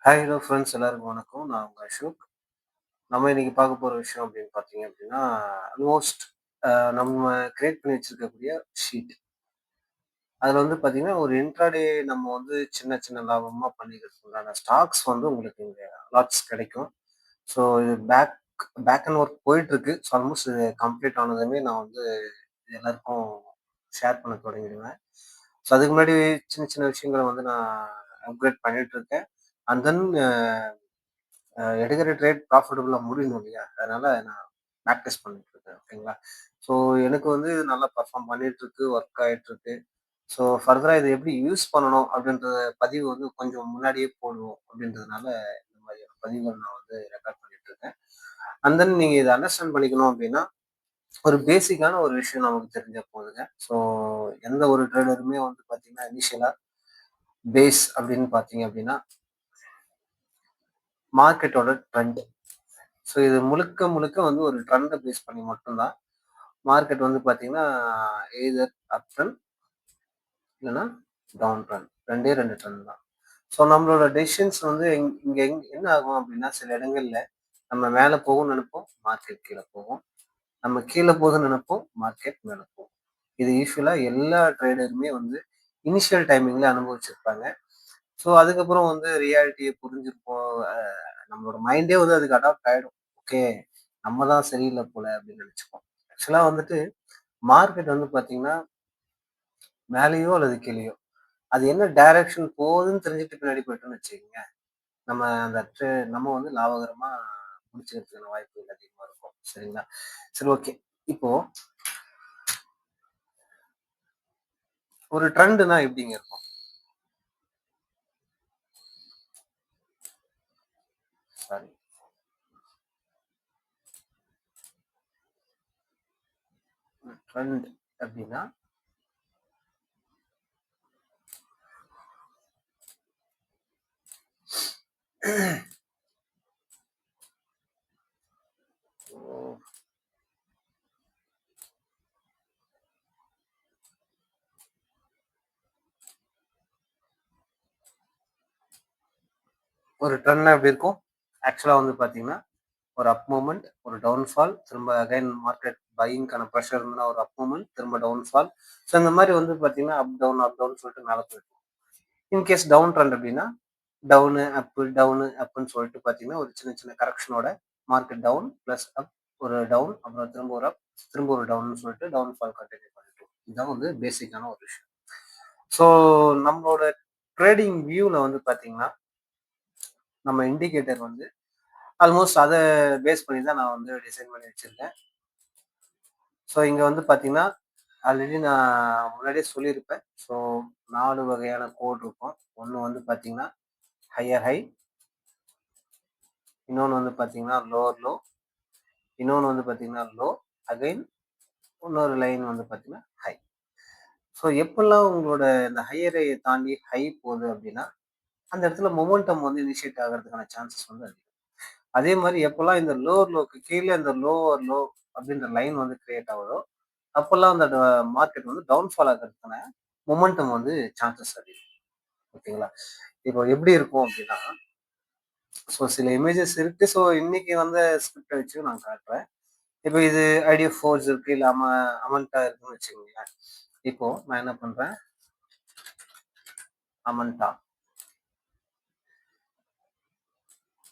Hi hello friends எல்லாருக்கும் வணக்கம். நான் உங்க அசோக். நம்ம இன்னைக்கு பார்க்க போற விஷயம் அப்படின்னு பார்த்தீங்க அப்படின்னா, ஆல்மோஸ்ட் நம்ம கிரியேட் பண்ணி வச்சிருக்கக்கூடிய ஷீட். அதில வந்து பார்த்தீங்கன்னா, ஒரு இன்ட்ராடே நம்ம வந்து சின்ன சின்ன லாபமா பண்ணிக்கிறதுக்கு உண்டான ஸ்டாக்ஸ் வந்து உங்களுக்கு இங்க லாட்ஸ் கிடைக்கும். ஸோ இது பேக் அண்ட் ஒர்க் போயிட்டுருக்கு. ஸோ ஆல்மோஸ்ட் இது கம்ப்ளீட் ஆனதுமே நான் வந்து இது எல்லாருக்கும் ஷேர் பண்ண தொடங்கிடுவேன். ஸோ அதுக்கு முன்னாடி சின்ன சின்ன விஷயங்கள வந்து நான் அப்கிரேட் பண்ணிட்டு இருக்கேன். அண்ட் தென் எடுக்கிற ட்ரேட் ப்ராஃபிட்டபுளா முடியணும் இல்லையா? அதனால நான் பிராக்டிஸ் பண்ணிட்டு இருக்கேன். ஓகேங்களா? ஸோ எனக்கு வந்து நல்லா பெர்ஃபார்ம் பண்ணிட்டு இருக்கு. ஒர்க் ஆயிட்டு இருக்கு. ஸோ ஃபர்தரா இத எப்படி யூஸ் பண்ணணும் அப்படின்ற பதிவு வந்து கொஞ்சம் முன்னாடியே போடுவோம் அப்படின்றதுனால இந்த மாதிரியான பதிவுகள் நான் வந்து ரெக்கார்ட் பண்ணிட்டு இருக்கேன். அண்ட் தென் நீங்க இத அண்டர்ஸ்டாண்ட் பண்ணிக்கணும் அப்படின்னா, ஒரு பேசிக்கான ஒரு விஷயம் நமக்கு தெரிஞ்சா போதுங்க. ஸோ எந்த ஒரு ட்ரேடருமே வந்து பார்த்தீங்கன்னா, இனிஷியலா பேஸ் அப்படின்னு பார்த்தீங்க அப்படின்னா, மார்க்கெட்டோட ட்ரெண்ட். ஸோ இது முழுக்க முழுக்க வந்து ஒரு ட்ரெண்ட பேஸ் பண்ணி மட்டும் தான். மார்க்கெட் வந்து பார்த்தீங்கன்னா, எய்தர் அப் ட்ரெண்ட் இல்லன்னா டவுன் ட்ரெண்ட். 2டே 2 ட்ரெண்ட் தான். ஸோ நம்மளோட டெசிஷன்ஸ் வந்து என்ன ஆகும் அப்டின்னா, சில இடங்கள்ல நம்ம மேல போகும்னு நெனைப்போம், மார்க்கெட் கீழ போகும். நம்ம கீழ போகுதுன்னு நெனைப்போம், மார்க்கெட் மேல போகும். இது யூசுவலா எல்லா ட்ரேடருமே வந்து இனிஷியல் டைமிங்ல அனுபவிச்சிருப்பாங்க. ஸோ அதுக்கப்புறம் வந்து ரியாலிட்டிய புரிஞ்சிருப்போம். நம்மளோட மைண்டே வந்து அதுக்கு அடாப்ட் ஆயிடும். ஓகே. நம்ம தான் சரியில்ல போல அப்படின்னு நினைச்சுப்போம். ஆக்சுவலா வந்துட்டு மார்க்கெட் வந்து பார்த்தீங்கன்னா, மேலேயோ அல்லது கீழேயோ அது என்ன டைரக்ஷன் போகுதுன்னு தெரிஞ்சுட்டு பின்னாடி போயிட்டோம்னு வச்சுக்கோங்க. நம்ம அந்த நம்ம வந்து லாபகரமா முடிச்சுக்கிறதுக்கான வாய்ப்புகள் அதிகமா இருக்கும். சரிங்களா? சரி ஓகே. இப்போ ஒரு ட்ரெண்ட்னா எப்படிங்க இருக்கும்? சாரி. ட்ரெண்ட் அப்படின்னா ஒரு ட்ரெண்ட்னா எப்படி இருக்கும்? ஆக்சுவலா வந்து பார்த்தீங்கன்னா ஒரு அப் மூவ்மெண்ட், ஒரு டவுன்ஃபால், திரும்ப அகைன் மார்க்கெட் பையிங்க்கான பிரஷர் இருந்ததுன்னா ஒரு அப் மூவ்மெண்ட், திரும்ப டவுன்ஃபால். ஸோ இந்த மாரி வந்து பார்த்தீங்கன்னா, அப் டவுன் சொல்லிட்டு மேல போயிருக்கும். இன்கேஸ் டவுன் ட்ரெண்ட் அப்டின்னா, டவுனு, அப்புன்னு சொல்லிட்டு பார்த்தீங்கன்னா, ஒரு சின்ன சின்ன கரெக்ஷனோட மார்க்கெட் டவுன் பிளஸ் அப், ஒரு டவுன், அப்புறம் திரும்ப ஒரு அப், திரும்ப ஒரு டவுன்னு சொல்லிட்டு டவுன்ஃபால் கன்டின்யூ பண்ணிட்டு இருக்கும். இதுதான் வந்து பேசிக்கான ஒரு விஷயம். ஸோ நம்மளோட ட்ரேடிங் வியூல வந்து பார்த்தீங்கன்னா, நம்ம இண்டிகேட்டர் வந்து ஆல்மோஸ்ட் அத பேஸ் பண்ணி தான் நான் வந்து டிசைன் பண்ணி வச்சிருக்கேன். ஸோ இங்க வந்து பார்த்தீங்கன்னா, ஆல்ரெடி நான் முன்னாடியே சொல்லியிருப்பேன். ஸோ 4 வகையான கோட் இருக்கும். ஒண்ணு வந்து பார்த்தீங்கன்னா, ஹையர் ஹை, இன்னொன்னு வந்து பார்த்தீங்கன்னா, லோவர் லோ, இன்னொன்னு வந்து பார்த்தீங்கன்னா, லோ, அகைன் இன்னொரு லைன் வந்து பார்த்தீங்கன்னா, ஹை. ஸோ எப்பல்லாம் உங்களோட இந்த ஹையர் ஹைய தாண்டி ஹை போகுது அப்படின்னா, அந்த இடத்துல மொமெண்டம் வந்து இனிஷியேட் ஆகுறதுக்கான சான்சஸ் வந்து அதிகம். அதே மாரி எப்பல்லாம் இந்த லோவர் லோக்கு கீழ இந்த லோவர் லோ அப்படின்ற லைன் வந்து கிரியேட் ஆகுதோ, அப்பல்லாம் அந்த மார்க்கெட் வந்து டவுன்ஃபால் ஆகுறதுக்கான மொமெண்டம் வந்து சான்சஸ் அதிகம். ஓகேங்களா? இப்போ எப்படி இருக்கும் அப்படின்னா, ஸோ சில இமேஜஸ் இருக்கு. ஸோ இன்னைக்கு வந்த ஸ்கிரிப்ட வச்சு நான் காட்டுறேன். இப்போ இது ஐடிஎஃப் ஃபோர்ஸ் இருக்கு. இல்ல அமன்டா இருக்குன்னு வச்சுக்கோங்களேன். இப்போ நான் என்ன பண்றேன், அமன்டா.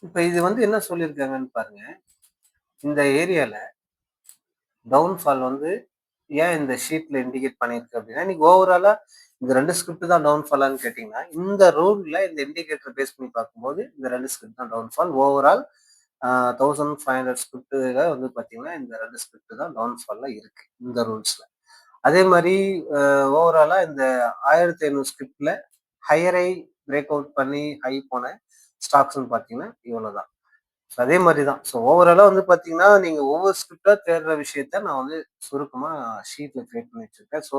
இப்ப இது வந்து என்ன சொல்லியிருக்காங்கன்னு பாருங்க. இந்த ஏரியால டவுன்ஃபால் வந்து ஏன் இந்த ஷீட்ல இண்டிகேட் பண்ணியிருக்கு அப்படின்னா, இன்னைக்கு ஓவராலா இந்த 2 ஸ்கிரிப்ட் தான் டவுன்ஃபாலான்னு கேட்டீங்கன்னா, இந்த ரூல்ல இந்த இண்டிகேட்டர் பேஸ் பண்ணி பார்க்கும்போது, இந்த 2 ஸ்கிரிப்ட் தான் டவுன்ஃபால். ஓவரால் 1500 ஸ்கிரிப்ட்ல வந்து பார்த்தீங்கன்னா, இந்த 2 ஸ்கிரிப்ட் தான் டவுன்ஃபால்ல இருக்கு. இந்த ரூல்ஸ்ல. அதே மாரி ஓவராலா இந்த 1500 ஸ்கிரிப்ட்ல ஹையர் ஹை பிரேக் அவுட் பண்ணி ஹை போன ஸ்டாக்ஸ்ன்னு பார்த்தீங்கன்னா, இவ்வளோதான். அதே மாரி தான். ஸோ ஓவராலா வந்து பார்த்தீங்கன்னா, நீங்க ஒவ்வொரு ஸ்கிரிப்ட்டா தேடுற விஷயத்த நான் வந்து சுருக்கமா ஷீட்ல கிரியேட் பண்ணி வச்சிருக்கேன். ஸோ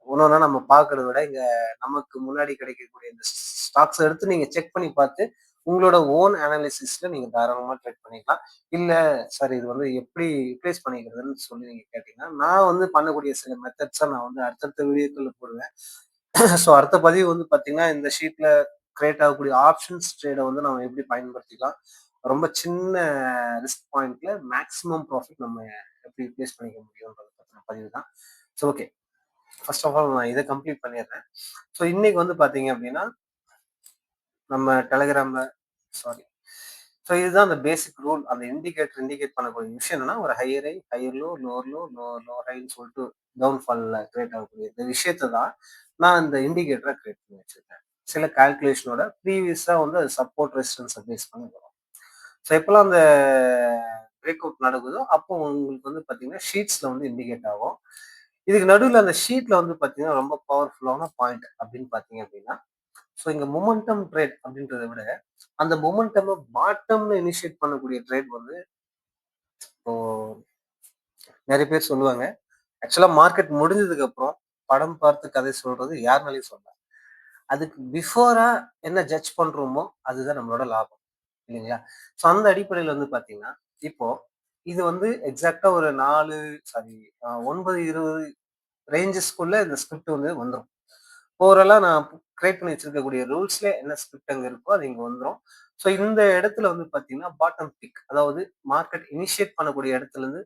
ஒன்னொன்னா நம்ம பார்க்கிறத விட, இங்க நமக்கு முன்னாடி கிடைக்கக்கூடிய இந்த ஸ்டாக்ஸ எடுத்து நீங்க செக் பண்ணி பார்த்து, உங்களோட ஓன் அனாலிசிஸ்ல நீங்க தாராளமா ட்ரேட் பண்ணிக்கலாம். இல்ல சார் இது வந்து எப்படி ரிப்ளேஸ் பண்ணிக்கிறதுன்னு சொல்லி நீங்க கேட்டீங்கன்னா, நான் வந்து பண்ணக்கூடிய சில மெத்தட்ஸ நான் வந்து அடுத்தடுத்த வீடியோக்கள்ல போடுவேன். ஸோ அடுத்த பதிவு வந்து பார்த்தீங்கன்னா, இந்த ஷீட்ல கிரியேட் ஆகக்கூடிய ஆப்ஷன்ஸ் ட்ரேடை வந்து நம்ம எப்படி பயன்படுத்திக்கலாம், ரொம்ப சின்ன ரிஸ்க் பாயிண்ட்ல மேக்ஸிமம் ப்ராஃபிட் நம்ம எப்படி யூட்டிலைஸ் பண்ணிக்க முடியும்ன்றத பத்தின பதிவு தான். So okay, first of all நான் இதை கம்ப்ளீட் பண்ணிடுறேன். ஸோ இன்னைக்கு வந்து பார்த்தீங்க அப்படின்னா நம்ம டெலிகிராம்ல சாரி ஸோ இதுதான் அந்த பேசிக் ரூல். அந்த இண்டிகேட் பண்ணக்கூடிய விஷயம் என்னன்னா, ஒரு higher high, higher low, lower low, lower ஹைன்னு சொல்லிட்டு டவுன்ஃபால்ல கிரியேட் ஆகக்கூடிய இந்த விஷயத்தை தான் நான் இந்த இண்டிகேட்டரை கிரியேட் பண்ணி வச்சிருக்கேன். சில கால்குலேஷனோட ப்ரீவியஸாக வந்து அது சப்போர்ட் ரெசிஸ்டன்ஸை பேஸ் பண்ணி வரும். ஸோ எப்போல்லாம் அந்த பிரேக் அவுட் நடக்குதோ அப்போ உங்களுக்கு வந்து பார்த்தீங்கன்னா ஷீட்ஸில் வந்து இண்டிகேட் ஆகும். இதுக்கு நடுவில் அந்த ஷீட்டில் வந்து பார்த்தீங்கன்னா ரொம்ப பவர்ஃபுல்லான பாயிண்ட் அப்படின்னு பார்த்தீங்க அப்படின்னா, ஸோ இங்கே மொமெண்டம் ட்ரேட் அப்படின்றத விட அந்த மொமெண்டம் பாட்டம்ல இனிஷியேட் பண்ணக்கூடிய ட்ரேட் வந்து இப்போ நிறைய பேர் சொல்லுவாங்க. ஆக்சுவலா மார்க்கெட் முடிஞ்சதுக்கு அப்புறம் படம் பார்த்து கதை சொல்றது யாருனாலையும் சொல்லலாம். அதுக்கு பிஃபோரா என்ன ஜட்ஜ் பண்றோமோ அதுதான் நம்மளோட லாபம் இல்லைங்களா? ஸோ அந்த அடிப்படையில் வந்து பாத்தீங்கன்னா இப்போ இது வந்து எக்ஸாக்டா ஒரு 4 சாரி 9, 20 ரேஞ்சஸ்க்குள்ள இந்த ஸ்கிரிப்ட் வந்து வந்துடும். ஓவராலா நான் கிரியேட் பண்ணி வச்சிருக்கக்கூடிய ரூல்ஸ்ல என்ன ஸ்கிரிப்ட் அங்க இருக்கோ அது இங்க வந்துடும். ஸோ இந்த இடத்துல வந்து பாத்தீங்கன்னா பாட்டம் பிக், அதாவது மார்க்கெட் இனிஷியேட் பண்ணக்கூடிய இடத்துல இருந்து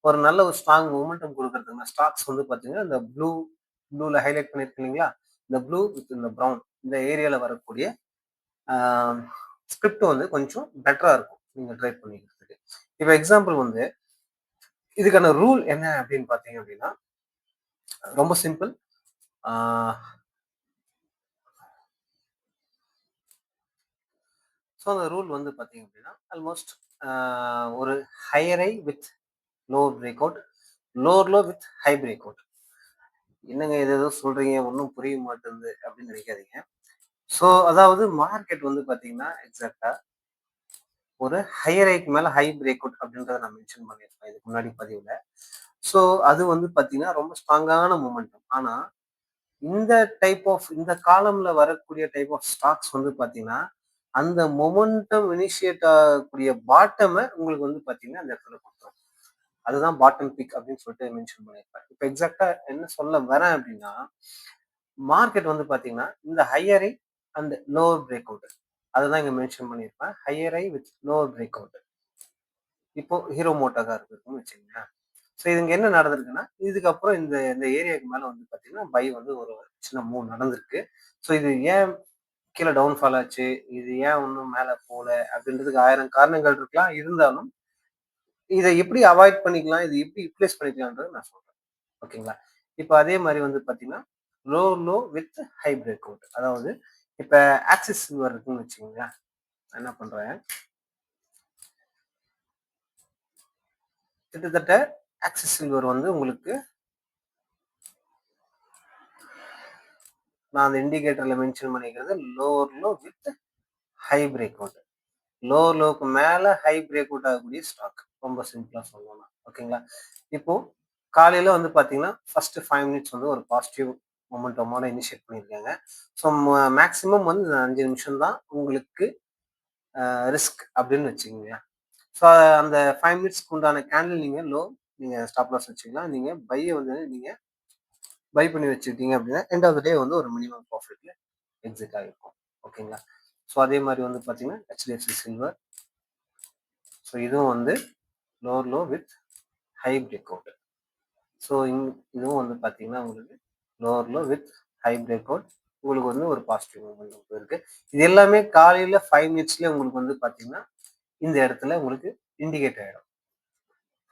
ஒரு நல்ல ஒரு ஸ்ட்ராங் மொமெண்டம் கொடுக்கறதுக்கு ஸ்டாக்ஸ் வந்து பாத்தீங்கன்னா இந்த ப்ளூல ஹைலைட் பண்ணிருக்கு இல்லைங்களா? இந்த ப்ளூ வித் இந்த ப்ரௌன் இந்த ஏரியால வரக்கூடிய ஸ்கிரிப்ட் வந்து கொஞ்சம் பெட்டரா இருக்கும் நீங்க ட்ரேட் பண்ணிக்கிறதுக்கு. இப்போ எக்ஸாம்பிள் வந்து இதுக்கான ரூல் என்ன அப்படின்னு பாத்தீங்க அப்படின்னா ரொம்ப சிம்பிள். ஸோ அந்த ரூல் வந்து பார்த்தீங்க அப்படின்னா ஆல்மோஸ்ட் ஒரு higher high with lower break out, lower low with high break out. என்னங்க இது ஏதோ சொல்றீங்க ஒன்றும் புரிய மாட்டேங்குது அப்படின்னு நினைக்காதீங்க. ஸோ அதாவது மார்க்கெட் வந்து பார்த்தீங்கன்னா எக்ஸாக்டா ஒரு ஹையர் ஹைக்கு மேலே ஹை பிரேக் அவுட் அப்படின்றத நான் மென்ஷன் பண்ணியிருப்பேன் இதுக்கு முன்னாடி பதிவில். ஸோ அது வந்து பார்த்தீங்கன்னா ரொம்ப ஸ்ட்ராங்கான மூமெண்டம். ஆனால் இந்த டைப் ஆஃப் இந்த காலம்ல வரக்கூடிய டைப் ஆஃப் ஸ்டாக்ஸ் வந்து பாத்தீங்கன்னா அந்த மொமெண்டம் இனிஷியேட் ஆகக்கூடிய பாட்டமை உங்களுக்கு வந்து பாத்தீங்கன்னா அந்த இடத்துல கொடுத்துரும். அதுதான் பாட்டம் பிக் அப்படின்னு சொல்லிட்டு மென்ஷன் பண்ணியிருப்பேன். இப்போ எக்ஸாக்டா என்ன சொல்ல வரேன் அப்படின்னா மார்க்கெட் வந்து பாத்தீங்கன்னா இந்த ஹையரை அண்ட் லோவர் பிரேக் அவுட் அதுதான் இங்க மென்ஷன் பண்ணியிருப்பேன். ஹையரை வித் லோவர் பிரேக் அவுட். இப்போ ஹீரோ மோட்டோகா இருக்குன்னு வச்சுக்கோங்க. ஸோ இதுங்க என்ன நடந்திருக்குன்னா இதுக்கப்புறம் இந்த இந்த ஏரியாவுக்கு மேல வந்து பாத்தீங்கன்னா பை வந்து ஒரு சின்ன மூவ் நடந்திருக்கு. ஸோ இது ஏன் கீழே டவுன்ஃபால் ஆச்சு, இது ஏன் ஒன்றும் மேலே போல அப்படின்றதுக்கு 1000 காரணங்கள் இருக்கலாம். இருந்தாலும் இதை எப்படி அவாய்ட் பண்ணிக்கலாம், இது எப்படி யூட்டிலைஸ் பண்ணிக்கலாம்ன்றது நான் சொல்றேன். ஓகேங்களா? இப்போ அதே மாதிரி வந்து பாத்தீங்கன்னா low low with high break out. அதாவது இப்ப ஆக்சிஸ் சில்வர் இருக்குன்னு வச்சுக்கோங்களேன். என்ன பண்றேன், கிட்டத்தட்ட ஆக்சிஸ் சில்வர் வந்து உங்களுக்கு நான் அந்த இண்டிகேட்டர்ல மென்ஷன் பண்ணிக்கிறது lower low with high break out. Lower log மேல ஹை பிரேக் அவுட் ஆகக்கூடிய ஸ்டாக். ரொம்ப சிம்பிளா சொல்லணும்னா ஓகேங்களா? இப்போ காலையில வந்து பாத்தீங்கன்னா ஃபர்ஸ்ட் 5 மினிட்ஸ் வந்து ஒரு பாசிட்டிவ் மொமெண்டமோட இனிஷியேட் பண்ணியிருக்காங்க. ஸோ மேக்ஸிமம் வந்து 5 நிமிஷம் தான் உங்களுக்கு ரிஸ்க் அப்படின்னு வச்சுக்கோங்க. ஸோ அந்த 5 மினிட்ஸ்க்கு உண்டான கேண்டில் நீங்க லோ, நீங்க ஸ்டாப் லாஸ் வச்சுக்கலாம். நீங்க பையை வந்து நீங்க பை பண்ணி வச்சுக்கிட்டீங்க அப்படின்னா எண்ட் ஆஃப் த டே வந்து ஒரு மினிமம் ப்ராஃபிட்ல எக்ஸிட் ஆகிருக்கும். ஓகேங்களா? ஸோ அதே மாதிரி வந்து பார்த்தீங்கன்னா ஹெச்டிஎஃப்சி சில்வர். ஸோ இதுவும் வந்து lower low with high break out. So இதுவும் வந்து பார்த்தீங்கன்னா உங்களுக்கு lower low with high break out. உங்களுக்கு வந்து ஒரு பாசிட்டிவ் மூவ்மெண்ட் இருக்கு. இது எல்லாமே காலையில 5 மினிட்ஸ்ல உங்களுக்கு வந்து பார்த்தீங்கன்னா இந்த இடத்துல உங்களுக்கு இண்டிகேட் ஆயிடும்.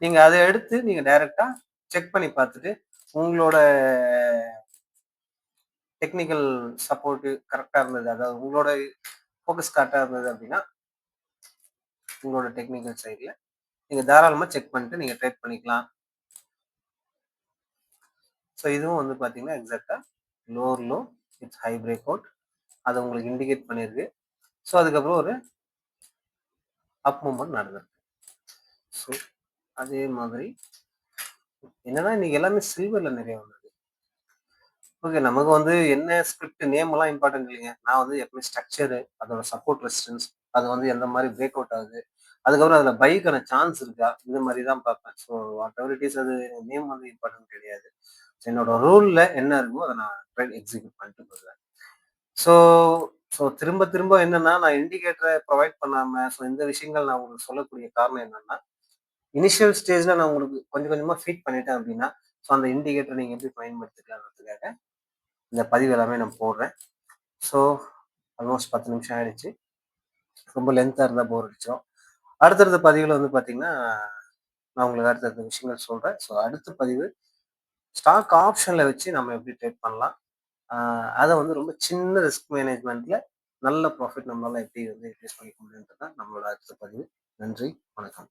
நீங்க அதை எடுத்து நீங்க டைரக்டா செக் பண்ணி பார்த்துட்டு உங்களோட டெக்னிக்கல் சப்போர்ட் கரெக்டா இருந்தது, அதாவது உங்களோட ஃபோக்கஸ் கரெக்டா இருந்தது அப்படின்னா உங்களோட டெக்னிக்கல் சைட்ல நீங்க தாராளமா செக் பண்ணிட்டு நீங்க ட்ரேட் பண்ணிக்கலாம். ஸோ இதுவும் வந்து பாத்தீங்கன்னா எக்ஸாக்டா lower low with high break out அதை உங்களுக்கு இண்டிகேட் பண்ணிருக்கு. ஸோ அதுக்கப்புறம் ஒரு அப் மூவ்மெண்ட் நடந்திருக்கு. ஸோ அதே மாதிரி என்னன்னா இன்னைக்கு எல்லாமே சில்வர்ல நிறைய வந்திருக்கு. ஓகே, நமக்கு வந்து என்ன ஸ்கிரிப்ட் நேம் எல்லாம் இம்பார்ட்டன்ட் இல்லைங்க. நான் வந்து எப்பவுமே ஸ்ட்ரக்சரு, அதோட சப்போர்ட் ரெசிஸ்டன்ஸ், அது வந்து எந்த மாதிரி பிரேக் அவுட் ஆகுது, அதுக்கப்புறம் அதுல பைக்கான சான்ஸ் இருக்கா, இந்த மாதிரி தான் பார்ப்பேன். So what ever it is, அது நேம் வந்து இம்பார்ட்டன்ட் கிடையாது. என்னோட ரூல்ல என்ன இருக்கோ அதை நான் எக்ஸிக்யூட் பண்ணிட்டு போடுவேன். ஸோ ஸோ திரும்ப திரும்ப என்னன்னா, நான் இண்டிகேட்டர ப்ரொவைட் பண்ணாம, ஸோ இந்த விஷயங்கள் நான் உங்களுக்கு சொல்லக்கூடிய காரணம் என்னன்னா, இனிஷியல் ஸ்டேஜ்ல நான் உங்களுக்கு கொஞ்சம் கொஞ்சமா ஃபீட் பண்ணிட்டேன் அப்படின்னா, ஸோ அந்த இண்டிகேட்டர நீங்க எப்படி பயன்படுத்திக்கலாம்ன்றதுக்காக இந்த பதிவு எல்லாமே நான் போடுறேன். ஸோ ஆல்மோஸ்ட் 10 நிமிஷம் ஆயிடுச்சு. ரொம்ப லென்த்தா இருந்தா போர் அடிச்சிரும். அடுத்தடுத்த பதிவுல வந்து பார்த்தீங்கன்னா, நான் உங்களுக்கு அடுத்தடுத்த விஷயங்கள் சொல்றேன். ஸோ அடுத்த பதிவு ஸ்டாக் ஆப்ஷன்ல வச்சு நம்ம எப்படி ட்ரேட் பண்ணலாம்? அ அத வந்து ரொம்ப சின்ன ரிஸ்க் மேனேஜ்மென்ட்ல நல்ல ப்ராஃபிட் நம்மளால எப்படி வந்து இன்க்ரீஸ் பண்ணிக்க முடியும்ன்றது தான் நம்மளோட அடுத்த பதிவு. நன்றி, வணக்கம்.